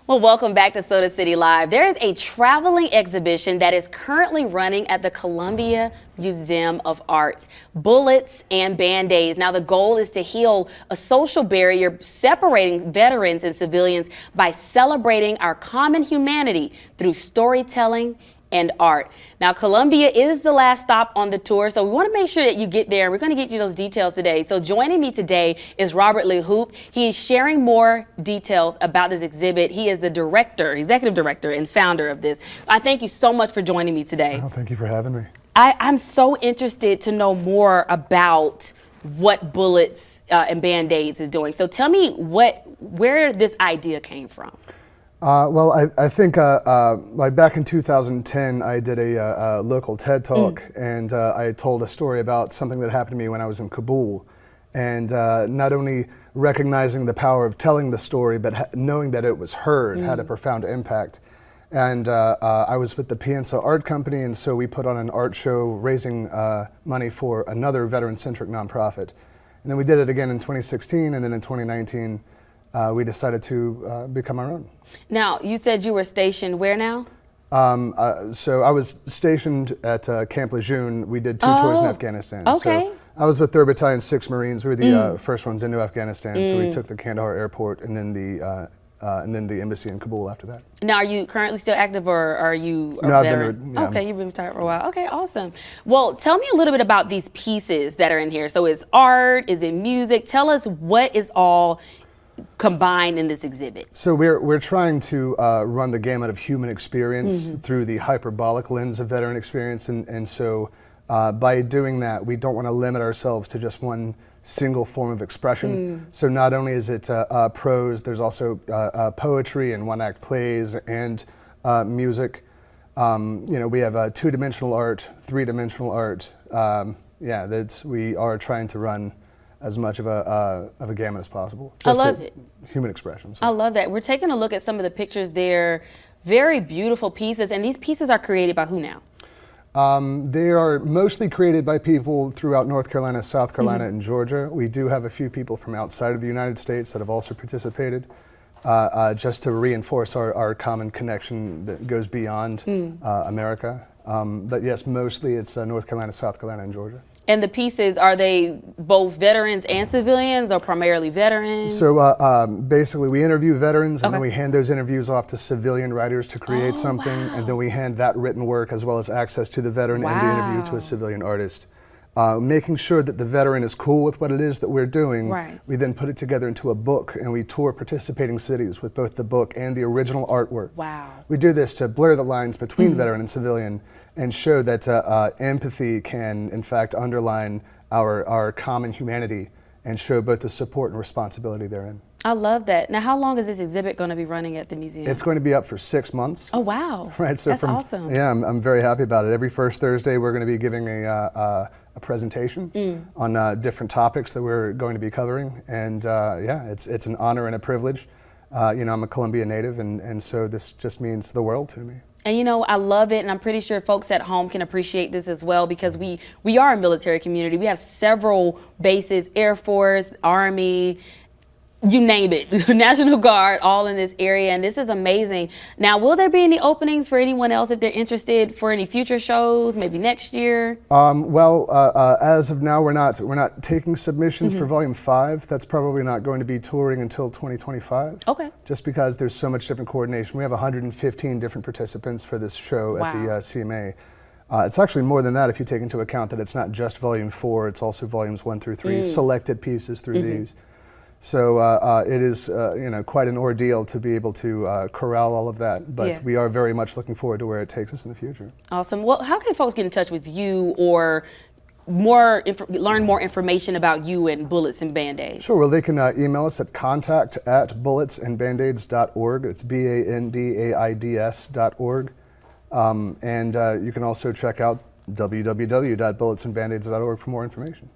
Well, welcome back to Soda City Live. There is a traveling exhibition that is currently running at the Columbia Museum of Art, Bullets and Band-Aids. Now, the goal is to heal a social barrier separating veterans and civilians by celebrating our common humanity through storytelling and art. Now, Columbia is the last stop on the tour, so we want to make sure that you get there. We're going to get you those details today. So joining me today is Robert LeHoop. He is sharing more details about this exhibit. He is the director, executive director, and founder of this. I thank you so much for joining me today. Oh, thank you for having me. I'm so interested to know more about what Bullets and Band-Aids is doing. So tell me where this idea came from. Well, I think like back in 2010, I did a local TED Talk, and I told a story about something that happened to me when I was in Kabul. And not only recognizing the power of telling the story, but knowing that it was heard had a profound impact. And I was with the Piensa Art Company, and so we put on an art show raising money for another veteran-centric nonprofit. And then we did it again in 2016, and then in 2019, we decided to become our own. Now, you said you were stationed where now? So I was stationed at Camp Lejeune. We did 2 tours in Afghanistan. Okay. So I was with 3rd Battalion, 6th Marines. We were the first ones into Afghanistan. So we took the Kandahar airport and then the embassy in Kabul after that. Now, are you currently still active, or are you a No, veteran? yeah. Okay, you've been retired for a while. Okay, awesome. Well, tell me a little bit about these pieces that are in here. So is art, is it music? Tell us what is all combined in this exhibit. So we're trying to run the gamut of human experience through the hyperbolic lens of veteran experience, and so by doing that, we don't want to limit ourselves to just one single form of expression. So not only is it prose, there's also poetry and one-act plays and music. You know, we have 2-dimensional art, 3-dimensional art. We are trying to run as much of a gamut as possible. Just I love it. Human expressions. I love that. We're taking a look at some of the pictures there. Very beautiful pieces, and these pieces are created by who now? They are mostly created by people throughout North Carolina, South Carolina, and Georgia. We do have a few people from outside of the United States that have also participated, just to reinforce our common connection that goes beyond America. But yes, mostly it's North Carolina, South Carolina, and Georgia. And the pieces, are they both veterans and civilians, or primarily veterans? So basically we interview veterans, and then we hand those interviews off to civilian writers to create something, and then we hand that written work as well as access to the veteran and the interview to a civilian artist. Making sure that the veteran is cool with what it is that we're doing, we then put it together into a book, and we tour participating cities with both the book and the original artwork. Wow. We do this to blur the lines between veteran and civilian and show that empathy can, in fact, underline our common humanity and show both the support and responsibility therein. I love that. Now, how long is this exhibit going to be running at the museum? It's going to be up for 6 months. Oh, wow. Right. So that's awesome. Yeah, I'm very happy about it. Every first Thursday, we're going to be giving a presentation on different topics that we're going to be covering. And yeah, it's an honor and a privilege. You know, I'm a Columbia native, and so this just means the world to me. And you know, I love it, and I'm pretty sure folks at home can appreciate this as well, because we are a military community. We have several bases, Air Force, Army, you name it, National Guard, all in this area, and this is amazing. Now, will there be any openings for anyone else if they're interested for any future shows, maybe next year? As of now, we're not taking submissions for Volume 5. That's probably not going to be touring until 2025. Okay. Just because there's so much different coordination. We have 115 different participants for this show at the CMA. It's actually more than that if you take into account that it's not just Volume 4, it's also Volumes 1 through 3, selected pieces through these. So it is, you know, quite an ordeal to be able to corral all of that, but we are very much looking forward to where it takes us in the future. Awesome. Well, how can folks get in touch with you or learn more information about you and Bullets and Band-Aids? Sure. Well, they can email us at contact@bulletsandbandaids.org. It's BANDAIDS.org. And you can also check out www.bulletsandbandaids.org for more information.